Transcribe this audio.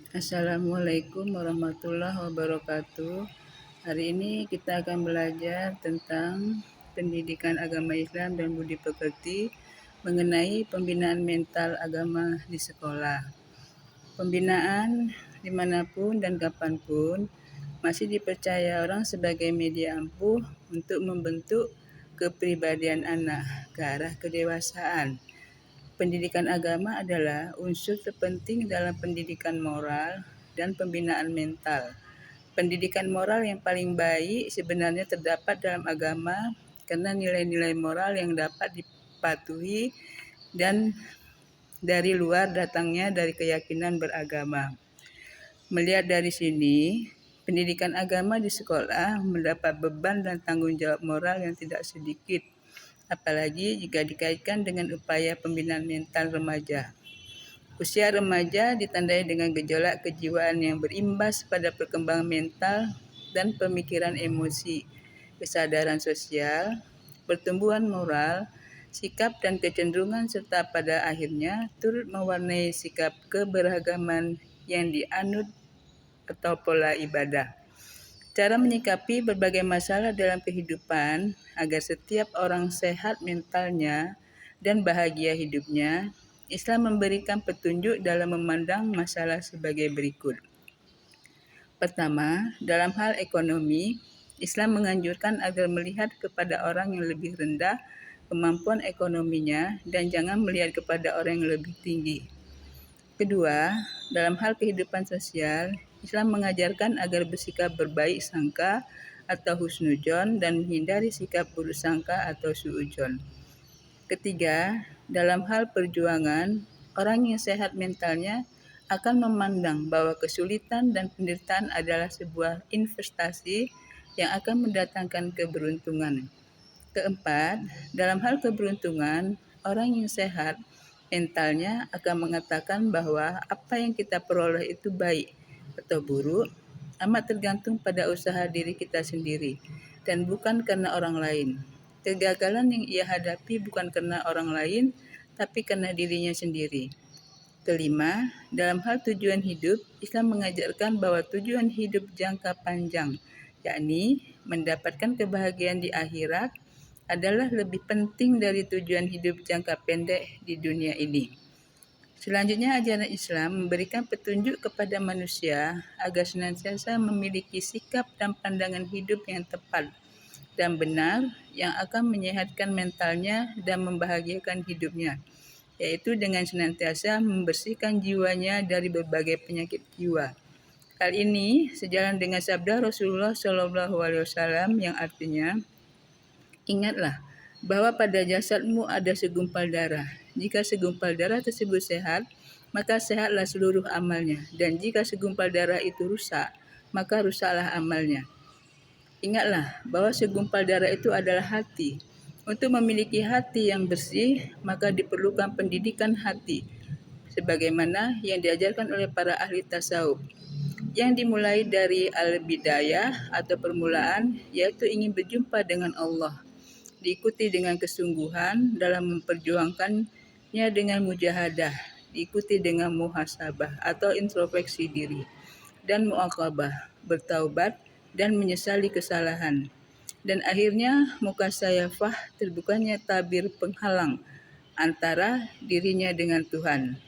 Assalamualaikum warahmatullahi wabarakatuh. Hari ini kita akan belajar tentang pendidikan agama Islam dan budi pekerti mengenai pembinaan mental agama di sekolah. Pembinaan dimanapun dan kapanpun masih dipercaya orang sebagai media ampuh untuk membentuk kepribadian anak ke arah kedewasaan. Pendidikan agama adalah unsur terpenting dalam pendidikan moral dan pembinaan mental. Pendidikan moral yang paling baik sebenarnya terdapat dalam agama karena nilai-nilai moral yang dapat dipatuhi dan dari luar datangnya dari keyakinan beragama. Melihat dari sini, pendidikan agama di sekolah mendapat beban dan tanggung jawab moral yang tidak sedikit, apalagi jika dikaitkan dengan upaya pembinaan mental remaja. Usia remaja ditandai dengan gejolak kejiwaan yang berimbas pada perkembangan mental dan pemikiran emosi, kesadaran sosial, pertumbuhan moral, sikap dan kecenderungan serta pada akhirnya turut mewarnai sikap keberagaman yang dianut atau pola ibadah. Cara menyikapi berbagai masalah dalam kehidupan agar setiap orang sehat mentalnya dan bahagia hidupnya, Islam memberikan petunjuk dalam memandang masalah sebagai berikut. Pertama, dalam hal ekonomi, Islam menganjurkan agar melihat kepada orang yang lebih rendah kemampuan ekonominya dan jangan melihat kepada orang yang lebih tinggi. Kedua, dalam hal kehidupan sosial, Islam mengajarkan agar bersikap berbaik sangka atau husnudzon dan menghindari sikap buruk sangka atau suudzon. Ketiga, dalam hal perjuangan, orang yang sehat mentalnya akan memandang bahwa kesulitan dan penderitaan adalah sebuah investasi yang akan mendatangkan keberuntungan. Keempat, dalam hal keberuntungan, orang yang sehat mentalnya akan mengatakan bahwa apa yang kita peroleh itu baik atau buruk amat tergantung pada usaha diri kita sendiri dan bukan karena orang lain. Kegagalan yang ia hadapi bukan karena orang lain, tapi karena dirinya sendiri. Kelima, dalam hal tujuan hidup, Islam mengajarkan bahwa tujuan hidup jangka panjang, yakni mendapatkan kebahagiaan di akhirat, adalah lebih penting dari tujuan hidup jangka pendek di dunia ini. Selanjutnya, ajaran Islam memberikan petunjuk kepada manusia agar senantiasa memiliki sikap dan pandangan hidup yang tepat dan benar yang akan menyehatkan mentalnya dan membahagiakan hidupnya, yaitu dengan senantiasa membersihkan jiwanya dari berbagai penyakit jiwa. Hal ini sejalan dengan sabda Rasulullah SAW yang artinya, ingatlah bahwa pada jasadmu ada segumpal darah. Jika segumpal darah tersebut sehat, maka sehatlah seluruh amalnya. Dan jika segumpal darah itu rusak, maka rusaklah amalnya. Ingatlah bahwa segumpal darah itu adalah hati. Untuk memiliki hati yang bersih, maka diperlukan pendidikan hati, sebagaimana yang diajarkan oleh para ahli tasawuf, yang dimulai dari al-bidayah atau permulaan, yaitu ingin berjumpa dengan Allah, diikuti dengan kesungguhan dalam memperjuangkannya dengan mujahadah, diikuti dengan muhasabah atau introspeksi diri, dan muaqabah, bertaubat dan menyesali kesalahan. Dan akhirnya mukasayafah, terbukanya tabir penghalang antara dirinya dengan Tuhan.